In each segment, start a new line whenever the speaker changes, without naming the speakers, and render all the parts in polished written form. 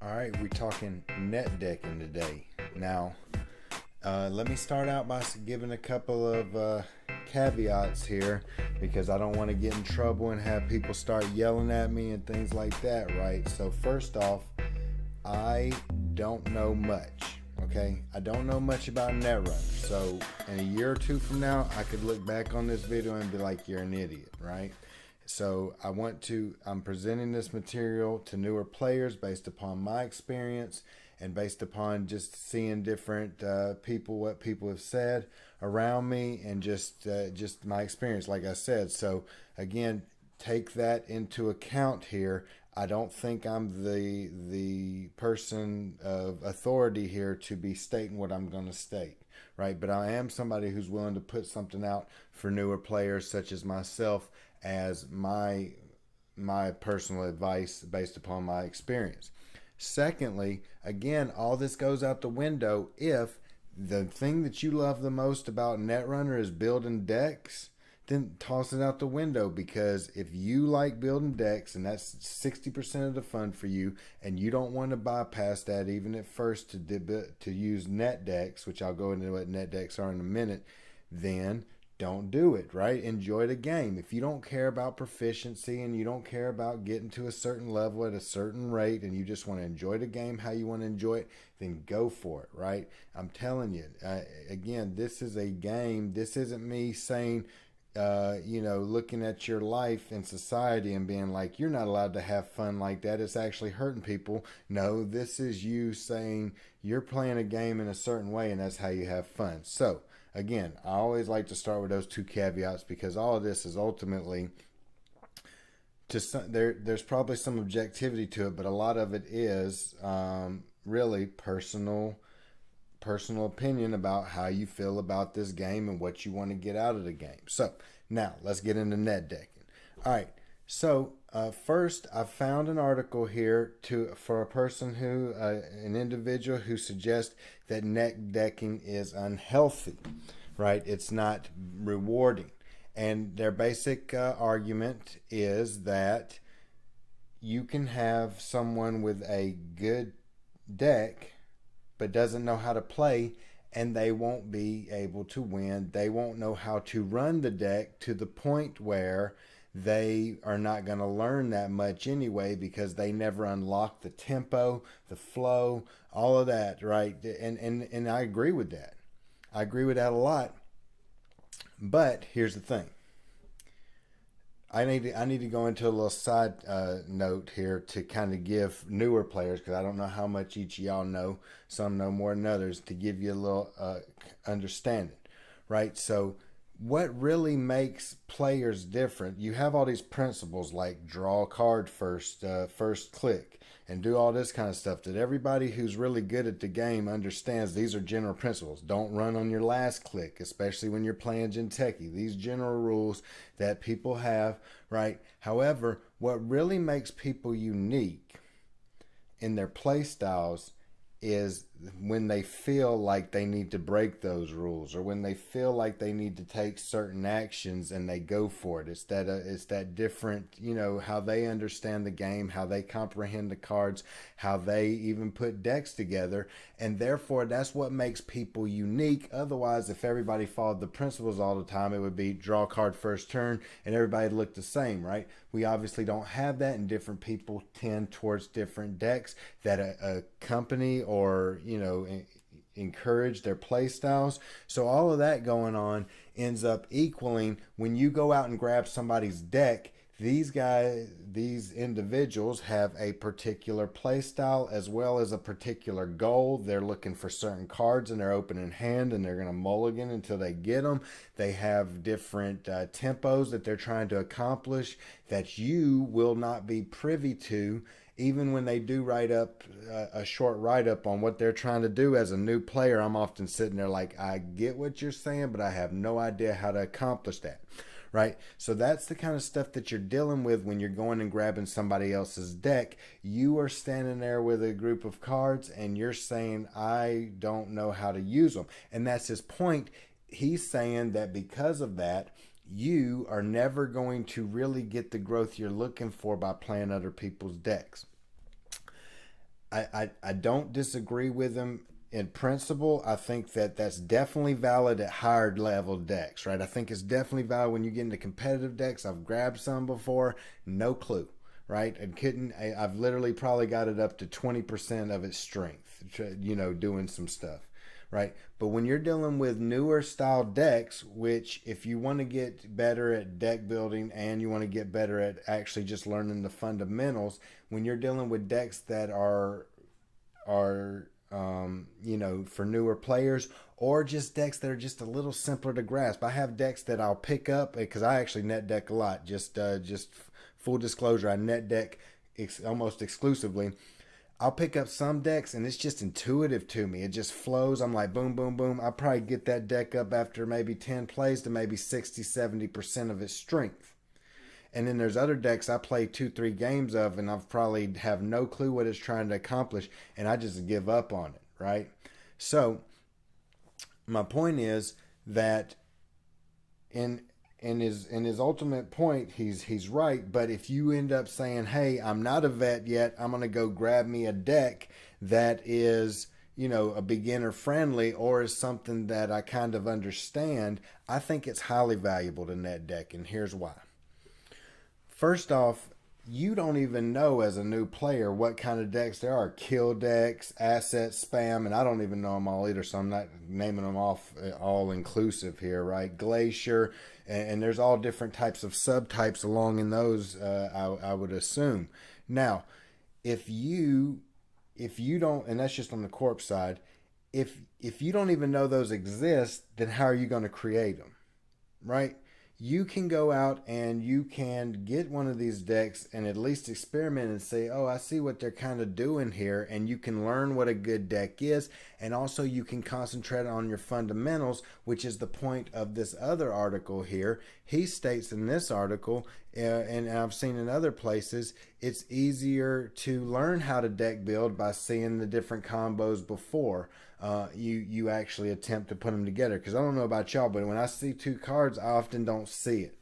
All right, we're talking net decking today. Now, let me start out by giving a couple of caveats here because I don't want to get in trouble and have people start yelling at me and things like that, right? So, first off, I don't know much, okay? I don't know much about Netrunner. So, in a year or two from now, I could look back on this video and be like, you're an idiot, right? So I'm presenting this material to newer players based upon my experience and based upon just seeing different people, what people have said around me, and just my experience, like I said. So again, take that into account here. I don't think I'm the person of authority here to be stating what I'm going to state, right? But I am somebody who's willing to put something out for newer players such as myself as my personal advice based upon my experience. Secondly, again, all this goes out the window if the thing that you love the most about Netrunner is building decks. Then toss it out the window, because if you like building decks and that's 60% of the fun for you, and you don't want to bypass that even at first to use net decks, which I'll go into what net decks are in a minute, then don't do it, right? Enjoy the game. If you don't care about proficiency and you don't care about getting to a certain level at a certain rate and you just want to enjoy the game how you want to enjoy it, then go for it, right? I'm telling you, again, this is a game. This isn't me saying, looking at your life in society and being like, you're not allowed to have fun like that. It's actually hurting people. No, this is you saying you're playing a game in a certain way and that's how you have fun. So, again, I always like to start with those two caveats because all of this is ultimately there's probably some objectivity to it, but a lot of it is really personal opinion about how you feel about this game and what you want to get out of the game. So now let's get into net decking. All right. So first, I found an article here for a person an individual who suggests that net decking is unhealthy, right? It's not rewarding. And their basic argument is that you can have someone with a good deck but doesn't know how to play, and they won't be able to win. They won't know how to run the deck to the point where they are not going to learn that much anyway, because they never unlock the tempo, the flow, all of that, right? And I agree with that. I agree with that a lot. But here's the thing. I need to go into a little side note here to kind of give newer players, because I don't know how much each of y'all know. Some know more than others, to give you a little understanding, right? So what really makes players different, you have all these principles like draw a card first click, and do all this kind of stuff that everybody who's really good at the game understands. These are general principles. Don't run on your last click, especially when you're playing Netdecking. These general rules that people have, right? However, what really makes people unique in their play styles is when they feel like they need to break those rules, or when they feel like they need to take certain actions and they go for it. It's that different, how they understand the game, how they comprehend the cards, how they even put decks together, and therefore that's what makes people unique. Otherwise, if everybody followed the principles all the time, it would be draw a card first turn and everybody looked the same, right? We obviously don't have that, and different people tend towards different decks that a company or encourage their play styles. So all of that going on ends up equaling when you go out and grab somebody's deck. These individuals have a particular play style as well as a particular goal. They're looking for certain cards in their opening hand, and they're going to mulligan until they get them. They have different tempos that they're trying to accomplish that you will not be privy to, even when they do write up a short write-up on what they're trying to do. As a new player, I'm often sitting there like, I get what you're saying, but I have no idea how to accomplish that, right? So that's the kind of stuff that you're dealing with when you're going and grabbing somebody else's deck. You are standing there with a group of cards and you're saying, I don't know how to use them. And that's his point. He's saying that because of that, you are never going to really get the growth you're looking for by playing other people's decks. I don't disagree with him in principle. I think that that's definitely valid at higher level decks, right? I think it's definitely valid when you get into competitive decks. I've grabbed some before, no clue, right? And couldn't, I've literally probably got it up to 20% of its strength, doing some stuff, right? But when you're dealing with newer style decks, which if you want to get better at deck building and you want to get better at actually just learning the fundamentals, when you're dealing with decks that are for newer players, or just decks that are just a little simpler to grasp. I have decks that I'll pick up because I actually net deck a lot. Just full disclosure, I net deck almost exclusively. I'll pick up some decks and it's just intuitive to me. It just flows. I'm like, boom, boom, boom. I probably get that deck up after maybe 10 plays to maybe 60-70% of its strength. And then there's other decks I play 2-3 games of, and I've probably have no clue what it's trying to accomplish, and I just give up on it, right? So my point is that in in his ultimate point, he's right. But if you end up saying, "Hey, I'm not a vet yet. I'm gonna go grab me a deck that is." A beginner friendly or is something that I kind of understand, I think it's highly valuable to net deck, and here's why. First off, you don't even know as a new player what kind of decks there are. Kill decks, asset spam, and I don't even know them all either, so I'm not naming them off all inclusive here, right? Glacier, and there's all different types of subtypes along in those, I would assume. Now, if you if you don't, and that's just on the corp side, if you don't even know those exist, then how are you going to create them, right? You can go out and you can get one of these decks and at least experiment and say, oh, I see what they're kind of doing here. And you can learn what a good deck is. And also you can concentrate on your fundamentals, which is the point of this other article here. He states in this article, and I've seen in other places, it's easier to learn how to deck build by seeing the different combos before you actually attempt to put them together. Because I don't know about y'all, but when I see two cards, I often don't see it,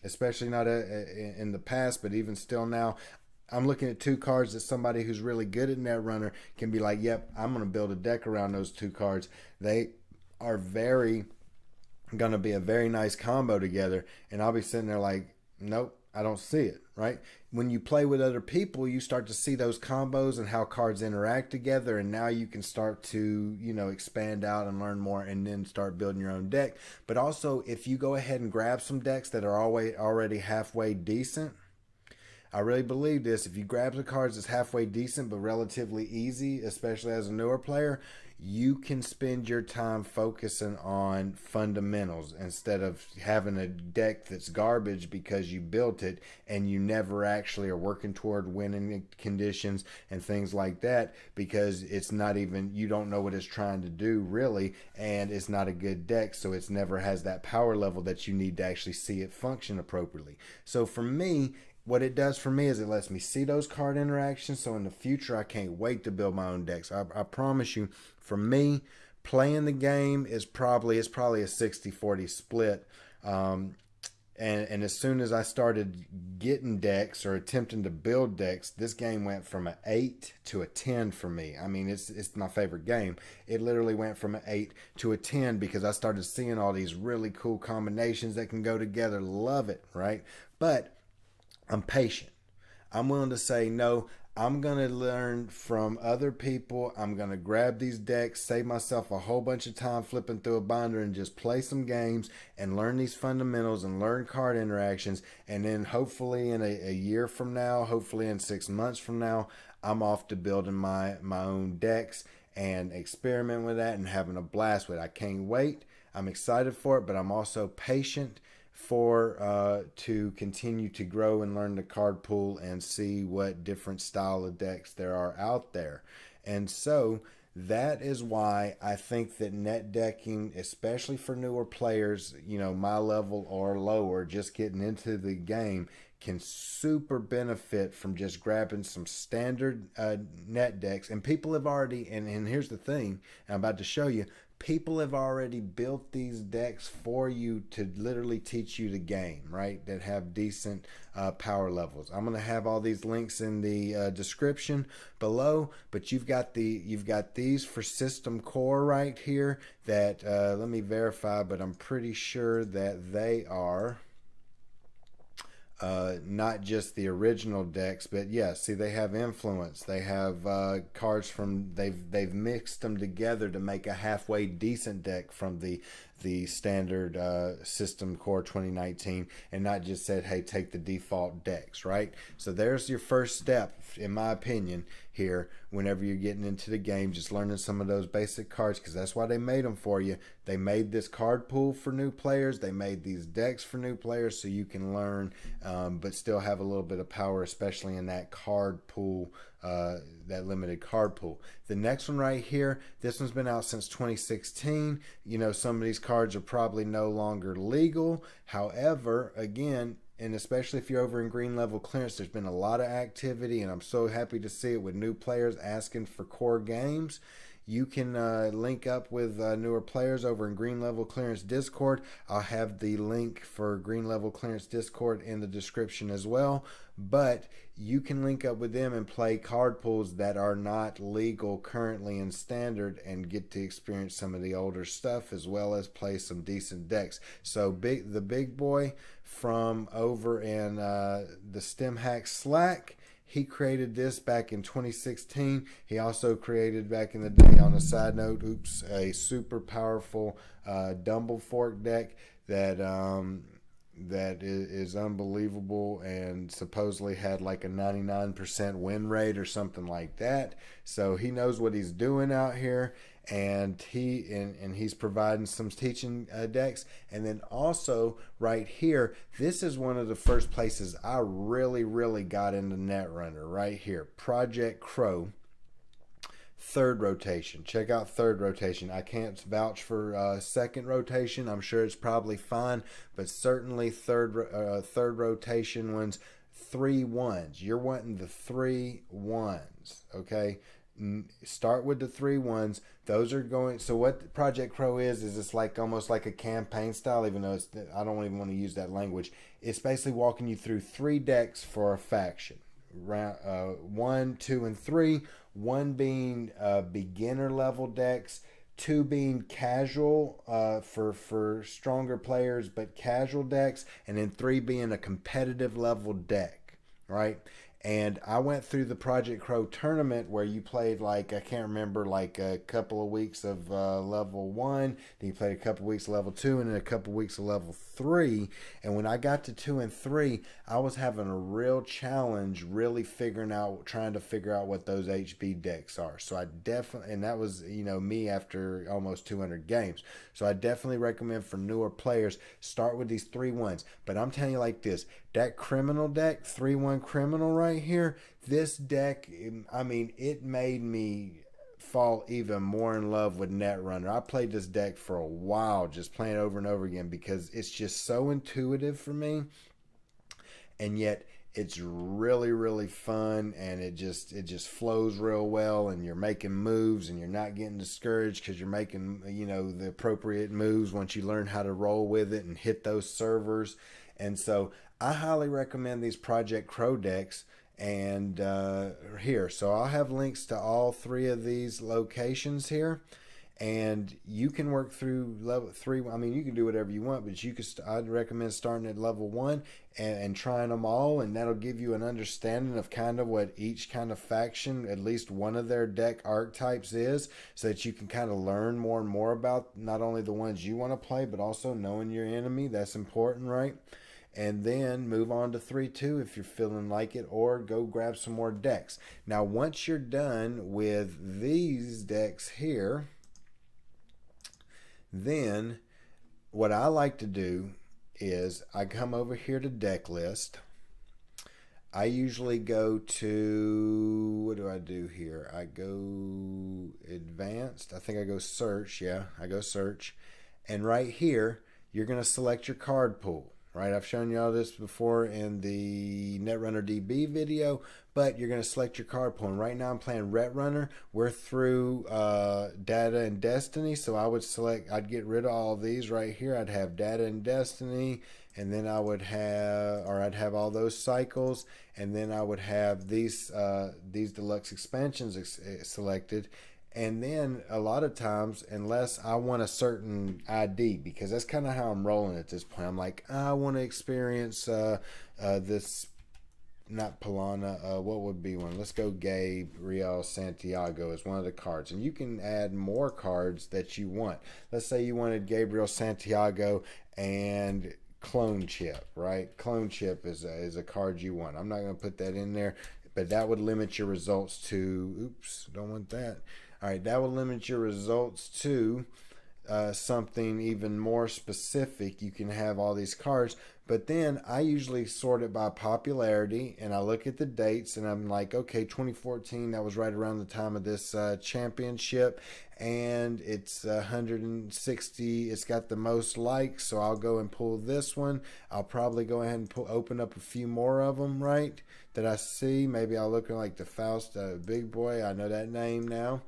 especially not in the past, but even still now. I'm looking at two cards that somebody who's really good at Netrunner can be like, yep, I'm going to build a deck around those two cards. They are going to be a very nice combo together, and I'll be sitting there like, nope, I don't see it, right? When you play with other people, you start to see those combos and how cards interact together, and now you can start to, expand out and learn more and then start building your own deck. But also, if you go ahead and grab some decks that are already halfway decent, I really believe this. If you grab the cards that's halfway decent but relatively easy, especially as a newer player, you can spend your time focusing on fundamentals instead of having a deck that's garbage because you built it and you never actually are working toward winning conditions and things like that, because it's not even, you don't know what it's trying to do really, and it's not a good deck, so it's never has that power level that you need to actually see it function appropriately. So for me, what it does for me is it lets me see those card interactions. So in the future, I can't wait to build my own decks. I promise you, for me, playing the game is probably a 60-40 split. And as soon as I started getting decks or attempting to build decks, this game went from an 8 to a 10 for me. I mean, it's my favorite game. It literally went from an 8 to a 10 because I started seeing all these really cool combinations that can go together. Love it, right? But I'm patient. I'm willing to say, no, I'm going to learn from other people. I'm going to grab these decks, save myself a whole bunch of time flipping through a binder and just play some games and learn these fundamentals and learn card interactions. And then hopefully in a year from now, hopefully in 6 months from now, I'm off to building my own decks and experiment with that and having a blast with it. I can't wait. I'm excited for it, but I'm also patient to continue to grow and learn the card pool and see what different style of decks there are out there. And so that is why I think that net decking, especially for newer players, my level or lower, just getting into the game, can super benefit from just grabbing some standard net decks. And people have already, and here's the thing I'm about to show you, People have already built these decks for you to literally teach you the game, right? That have decent power levels. I'm going to have all these links in the description below, but you've got these for system core right here that let me verify, but I'm pretty sure that they are not just the original decks, but yeah, see, they have influence. They have cards from they've mixed them together to make a halfway decent deck from the standard system core 2019, and not just said, hey, take the default decks, right? So there's your first step, in my opinion, here whenever you're getting into the game, just learning some of those basic cards, because that's why they made them for you. They made this card pool for new players. They made these decks for new players so you can learn, but still have a little bit of power, especially in that card pool, that limited card pool. The next one right here, this one's been out since 2016. You know, some of these cards are probably no longer legal. However, again, and especially if you're over in green level clearance, there's been a lot of activity, and I'm so happy to see it with new players asking for core games. You can link up with newer players over in Green Level Clearance Discord. I'll have the link for Green Level Clearance Discord in the description as well. But you can link up with them and play card pools that are not legal currently in standard and get to experience some of the older stuff, as well as play some decent decks. So the big boy from over in the STEM Hack Slack, he created this back in 2016. He also created back in the day, on a side note, a super powerful Dumble Fork deck that that is unbelievable, and supposedly had like a 99% win rate or something like that. So he knows what he's doing out here, and he's providing some teaching decks. And then also right here, this is one of the first places I really got into Netrunner right here. Project Crow. Third rotation. Check out third rotation. I can't vouch for second rotation. I'm sure it's probably fine, but certainly third rotation ones, 3 1s. You're wanting the 3 1s, okay? Start with the 3 1s. Those are going. So what Project Crow is it's like almost like a campaign style, even though I don't even want to use that language. It's basically walking you through 3 decks for a faction. Round 1, 2, and 3. 1 being beginner level decks, 2 being casual for stronger players but casual decks, and then 3 being a competitive level deck, right? And I went through the Project Crow tournament where you played, like, I can't remember, like a couple of weeks of level 1, then you played a couple of weeks of level 2, and then a couple of weeks of level 3. And when I got to 2 and 3, I was having a real challenge really trying to figure out what those HB decks are. So I definitely, and that was, you know, me after almost 200 games. So I definitely recommend for newer players, start with these 3 1s. But I'm telling you like this, that criminal deck, 3-1 criminal right here, this deck, I mean, it made me fall even more in love with Netrunner. I played this deck for a while, just playing it over and over again, because it's just so intuitive for me, and yet it's really fun, and it just flows real well, and you're making moves, and you're not getting discouraged because you're making, you know, the appropriate moves once you learn how to roll with it and hit those servers. And so I highly recommend these Project Crow decks. And here, so I'll have links to all 3 of these locations here, and you can work through level 3. I mean, you can do whatever you want, but I'd recommend starting at level 1 and trying them all, and that'll give you an understanding of kind of what each kind of faction, at least one of their deck archetypes is, so that you can kind of learn more and more about not only the ones you want to play, but also knowing your enemy. That's important, right? And then move on to 3-2 if you're feeling like it, or go grab some more decks. Now, once you're done with these decks here, then what I like to do is I come over here to deck list. I usually go to, what do I do here? I go advanced. I think I go search. Yeah, I go search. And right here, you're going to select your card pool. right? I've shown you all this before in the Netrunner DB video, but you're going to select your card pool. And right now I'm playing Netrunner. We're through Data and Destiny, so I'd get rid of all of these right here. I'd have Data and Destiny, and then I'd have all those cycles, and then I would have these deluxe expansions selected. And then a lot of times, unless I want a certain ID, because that's kind of how I'm rolling at this point. I'm like, I want to experience this, not Polana. What would be one? Let's go Gabriel Santiago as one of the cards. And you can add more cards that you want. Let's say you wanted Gabriel Santiago and Clone Chip, right? Clone Chip is a card you want. I'm not going to put that in there, but that would limit your results to, oops, don't want that. All right, that will limit your results to something even more specific. You can have all these cards, but then I usually sort it by popularity, and I look at the dates, and I'm like, okay, 2014, that was right around the time of this championship, and it's 160. It's got the most likes, so I'll go and pull this one. I'll probably go ahead and open up a few more of them, right, that I see. Maybe I'll look at like the Faust Big Boy. I know that name now.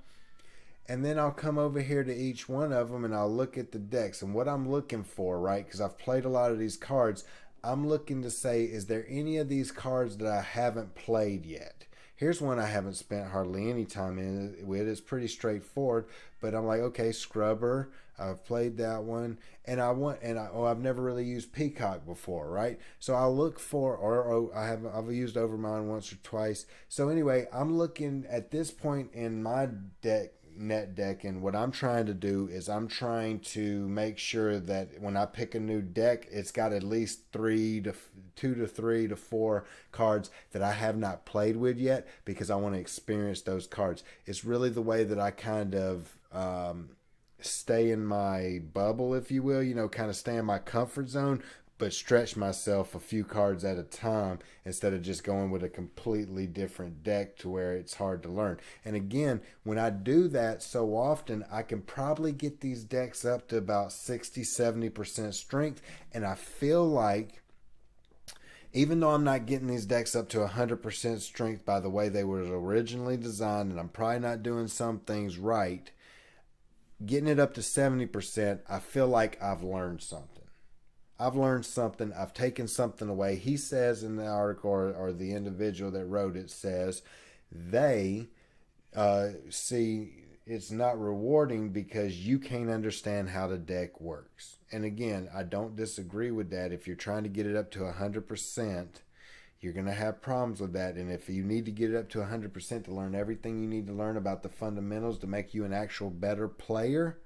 And then I'll come over here to each one of them and I'll look at the decks. And what I'm looking for, right, because I've played a lot of these cards, I'm looking to say, is there any of these cards that I haven't played yet? Here's one I haven't spent hardly any time in with. It's pretty straightforward, but I'm like, okay, Scrubber, I've played that one, and I've never really used Peacock before, right? So I'll look for, I've used Overmind once or twice. So anyway, I'm looking at this point in my Netdecking. What I'm trying to do is I'm trying to make sure that when I pick a new deck, it's got at least 2 to 3 to 4 cards that I have not played with yet, because I want to experience those cards. It's really the way that I kind of stay in my bubble, if you will, kind of stay in my comfort zone, but stretch myself a few cards at a time instead of just going with a completely different deck to where it's hard to learn. And again, when I do that so often, I can probably get these decks up to about 60-70% strength. And I feel like, even though I'm not getting these decks up to 100% strength by the way they were originally designed, and I'm probably not doing some things right, getting it up to 70%, I feel like I've learned something. I've learned something. I've taken something away. He says in the article, or the individual that wrote it says, they see it's not rewarding because you can't understand how the deck works. And again, I don't disagree with that. If you're trying to get it up to 100%, you're going to have problems with that. And if you need to get it up to 100% to learn everything you need to learn about the fundamentals to make you an actual better player,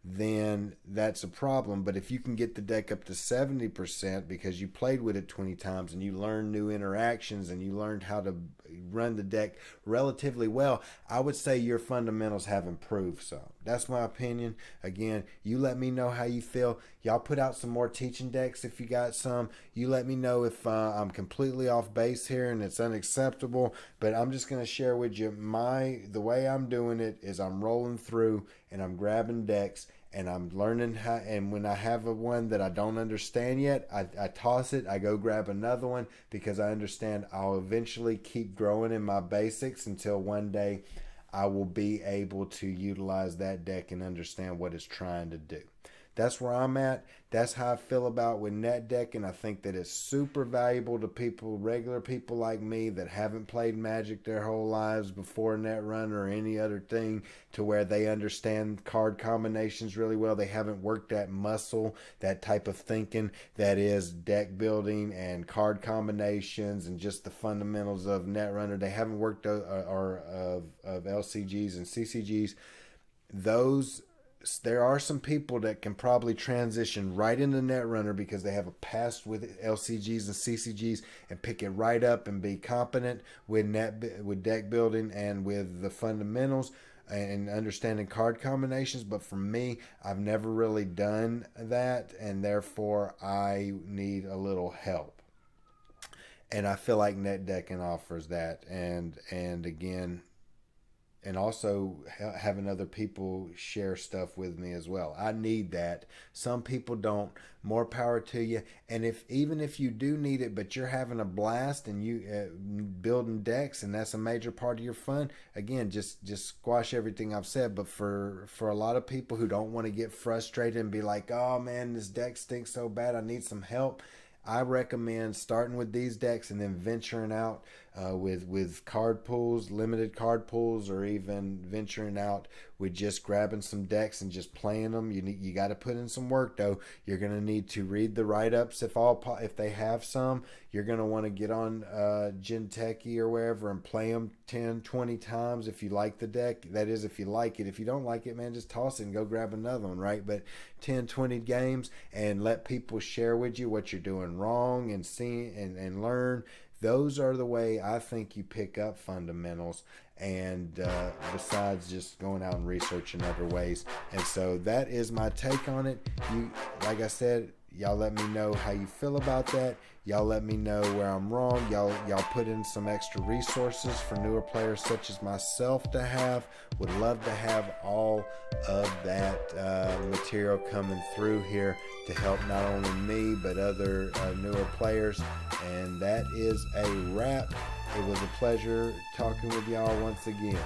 then that's a problem. But if you can get the deck up to 70% because you played with it 20 times and you learned new interactions and you learned how to run the deck relatively well, I would say your fundamentals have improved some. That's my opinion. Again, you let me know how you feel. Y'all put out some more teaching decks if you got some. You let me know if I'm completely off base here and it's unacceptable. But I'm just going to share with you the way I'm doing it is I'm rolling through and I'm grabbing decks and I'm learning how. And when I have one that I don't understand yet, I toss it. I go grab another one because I understand I'll eventually keep growing in my basics until one day I will be able to utilize that deck and understand what it's trying to do. That's where I'm at. That's how I feel about with Netdecking. I think that it's super valuable to people, regular people like me that haven't played Magic their whole lives before Netrunner or any other thing, to where they understand card combinations really well. They haven't worked that muscle, that type of thinking that is deck building and card combinations and just the fundamentals of Netrunner. They haven't worked of LCGs and CCGs. There are some people that can probably transition right into Netrunner because they have a past with LCGs and CCGs and pick it right up and be competent with deck building and with the fundamentals and understanding card combinations. But for me, I've never really done that, and therefore I need a little help. And I feel like Netdecking offers that. And again, and also having other people share stuff with me as well. I need that. Some people don't. More power to you. And if even if you do need it, but you're having a blast and you building decks, and that's a major part of your fun. Again, just squash everything I've said. But for a lot of people who don't want to get frustrated and be like, oh man, this deck stinks so bad, I need some help. I recommend starting with these decks and then venturing out with card pools, limited card pools, or even venturing out with just grabbing some decks and just playing them. You got to put in some work though. You're gonna need to read the write-ups if they have some. You're gonna want to get on Netdecking or wherever and play them 10, 20 times if you like the deck. That is, if you like it. If you don't like it, man, just toss it and go grab another one, right? But 10, 20 games, and let people share with you what you're doing wrong and see and learn. Those are the way I think you pick up fundamentals, and besides just going out and researching other ways. And so that is my take on it. Like I said, y'all let me know how you feel about that. Y'all let me know where I'm wrong. Y'all put in some extra resources for newer players such as myself to have. Would love to have all of that material coming through here to help not only me but other newer players. And that is a wrap. It was a pleasure talking with y'all once again.